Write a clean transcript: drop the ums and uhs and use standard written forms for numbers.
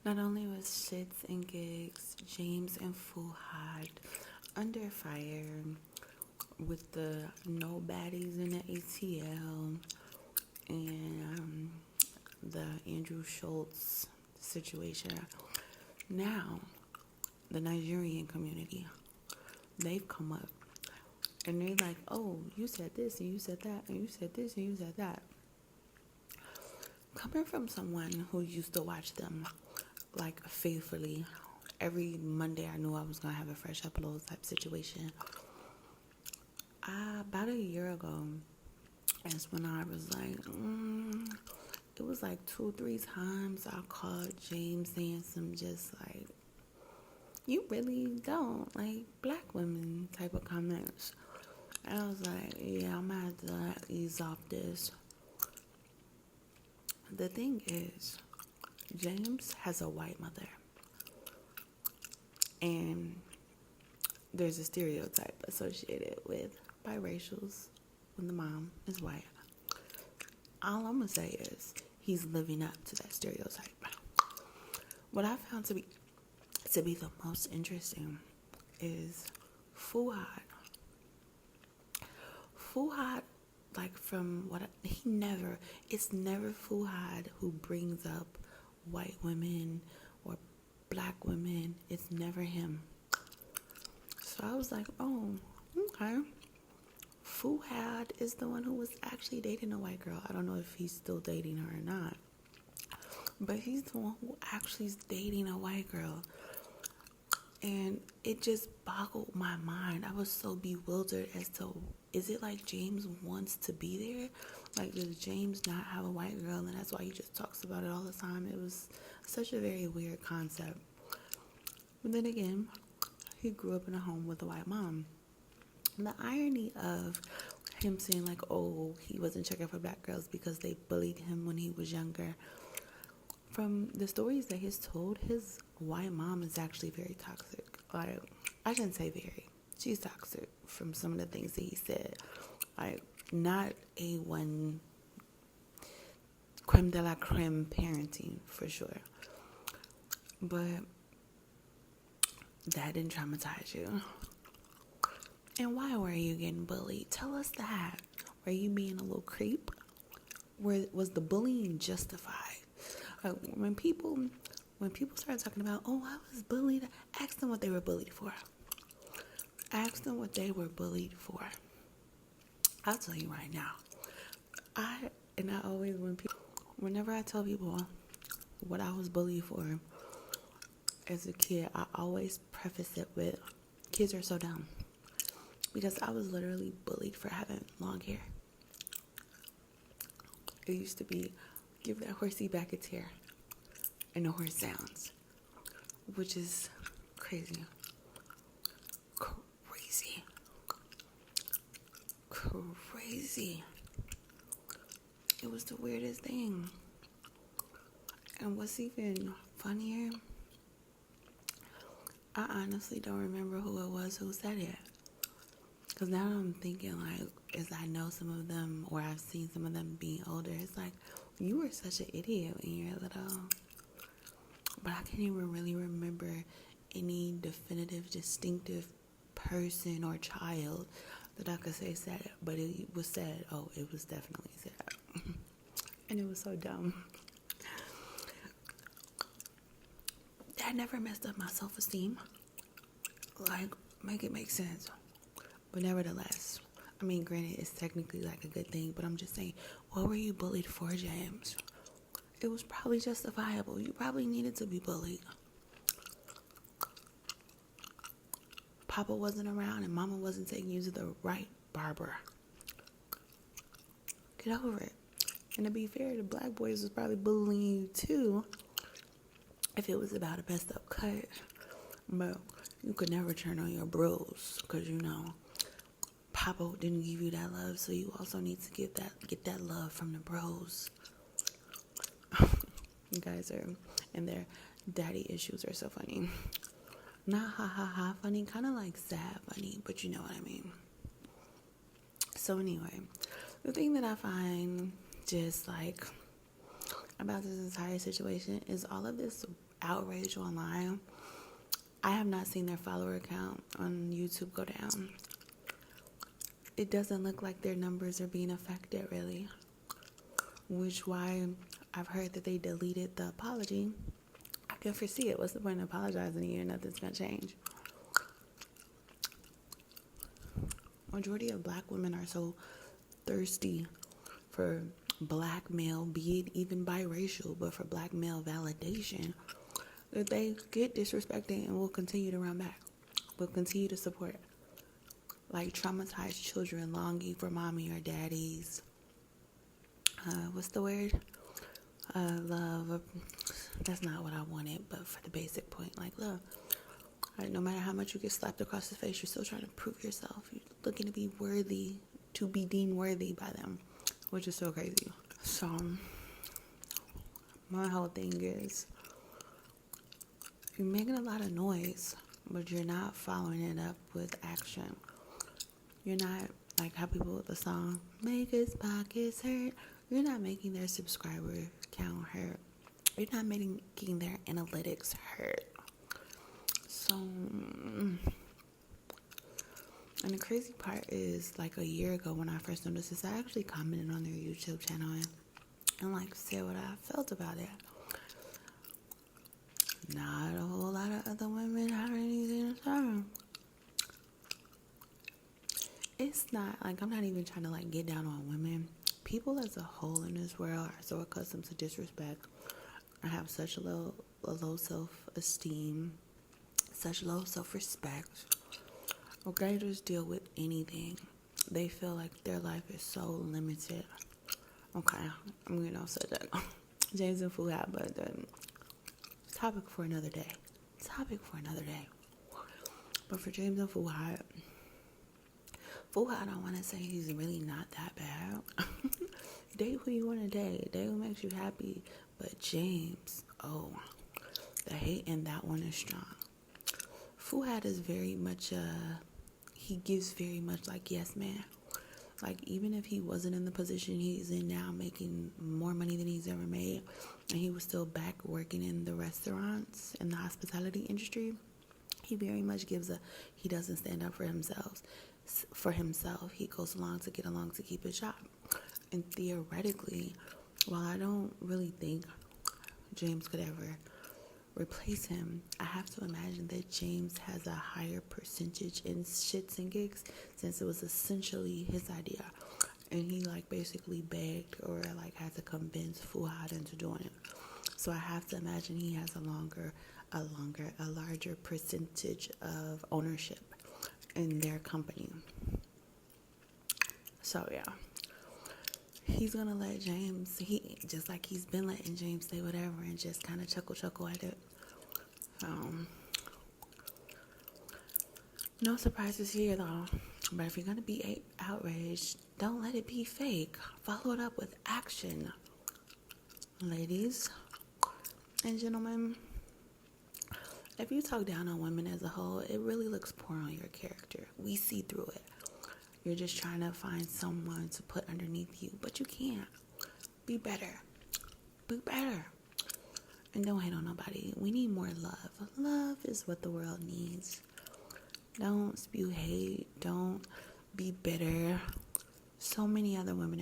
Not only was ShxtnGigs, James and Fuhad under fire with the no baddies in the ATL and the Andrew Schultz situation. Now, the Nigerian community, they've come up and they're like, oh, you said this and you said that and you said this and you said that. Coming from someone who used to watch them like faithfully every Monday, I knew I was gonna have a fresh upload type situation. About a year ago, that's when I was like, it was like 2-3 times I called James saying some just like, you really don't like black women type of comments. And I was like, yeah, I'm gonna have to ease off this. The thing is, James has a white mother. And there's a stereotype associated with biracials when the mom is white. All I'm gonna say is he's living up to that stereotype. What I found to be the most interesting is Fuhad. Like from what it's never Fuhad who brings up white women or black women. It's never him. So I was like, oh, okay. Fuhad is the one who was actually dating a white girl. I don't know if he's still dating her or not. But he's the one who actually is dating a white girl. And it just boggled my mind. I was so bewildered as to, is it like James wants to be there? Like, does James not have a white girl and that's why he just talks about it all the time? It was such a very weird concept. But then again, he grew up in a home with a white mom. And the irony of him saying like, oh, he wasn't checking for black girls because they bullied him when he was younger. From the stories that he's told, his white mom is actually very toxic. Like, I shouldn't say very. She's toxic from some of the things that he said. Like, not A1 creme de la creme parenting, for sure. But that didn't traumatize you. And why were you getting bullied? Tell us that. Were you being a little creep? Was the bullying justified? When people start talking about, oh, I was bullied, ask them what they were bullied for. Ask them what they were bullied for. I'll tell you right now. Whenever I tell people what I was bullied for as a kid, I always preface it with, kids are so dumb. Because I was literally bullied for having long hair. It used to be, give that horsey back its hair. And the horse sounds. Which is crazy. Crazy. It was the weirdest thing. And what's even funnier, I honestly don't remember who it was who said it. Because now I'm thinking, like, as I know some of them, or I've seen some of them being older, it's like, you were such an idiot when you were little. But I can't even really remember any definitive, distinctive person or child that I could say said it. But it was said. Oh, it was definitely said. And it was so dumb. That never messed up my self-esteem. Like, make it make sense. But nevertheless, I mean, granted, it's technically like a good thing, but I'm just saying, what were you bullied for, James? It was probably justifiable. You probably needed to be bullied. Papa wasn't around and Mama wasn't taking you to the right barber. Get over it. And to be fair, the black boys was probably bullying you too if it was about a messed up cut. But you could never turn on your bros because, you know, Papa didn't give you that love, so you also need to get that love from the bros. You guys are, and their daddy issues are so funny. Not ha ha ha funny, kind of like sad funny, but you know what I mean. So anyway, the thing that I find just like about this entire situation is all of this outrage online. I have not seen their follower count on YouTube go down. It doesn't look like their numbers are being affected, really. Which why I've heard that they deleted the apology. I can foresee it. What's the point of apologizing to you? Nothing's going to change. Majority of black women are so thirsty for black male, be it even biracial, but for black male validation, that they get disrespected and will continue to run back. Will continue to support like traumatized children longing for mommy or daddy's what's the word? Love. That's not what I wanted, but for the basic point, like love. Like, no matter how much you get slapped across the face, you're still trying to prove yourself. You're looking to be worthy, to be deemed worthy by them, which is so crazy. So, my whole thing is, you're making a lot of noise, but you're not following it up with action. You're not, like how people with the song, make his pockets hurt. You're not making their subscriber count hurt. You're not making their analytics hurt. So, and the crazy part is, like a year ago when I first noticed this, I actually commented on their YouTube channel and like said what I felt about it. Not a whole lot of other women have anything to say. It's not like, I'm not even trying to like get down on women. People as a whole in this world are so accustomed to disrespect. I have such a low self-esteem, such low self-respect. Okay, just deal with anything. They feel like their life is so limited. Okay, I'm getting off subject. James and Fuhad, but topic for another day. But for James and Fuhad, I want to say he's really not that bad. Date who you want to date. Date who makes you happy. But James, the hate in that one is strong. Fuhad is very much, he gives very much like yes man. Like, even if he wasn't in the position he's in now, making more money than he's ever made, and he was still back working in the restaurants and the hospitality industry, he very much he doesn't stand up for himself. He goes along to get along to keep his job. And theoretically, while I don't really think James could ever replace him, I have to imagine that James has a higher percentage in ShxtnGigs, since it was essentially his idea, and he like basically begged or like had to convince Fuhad into doing it. So I have to imagine he has a larger percentage of ownership in their company. So yeah, he's gonna let James, just like he's been letting James say whatever and just kind of chuckle at it. No surprises here though. But if you're gonna be outraged, don't let it be fake. Follow it up with action. Ladies and gentlemen, if you talk down on women as a whole, it really looks poor on your character. We see through it. You're just trying to find someone to put underneath you, but you can't. Be better. And don't hate on nobody. We need more love. Love is what the world needs. Don't spew hate. Don't be bitter. So many other women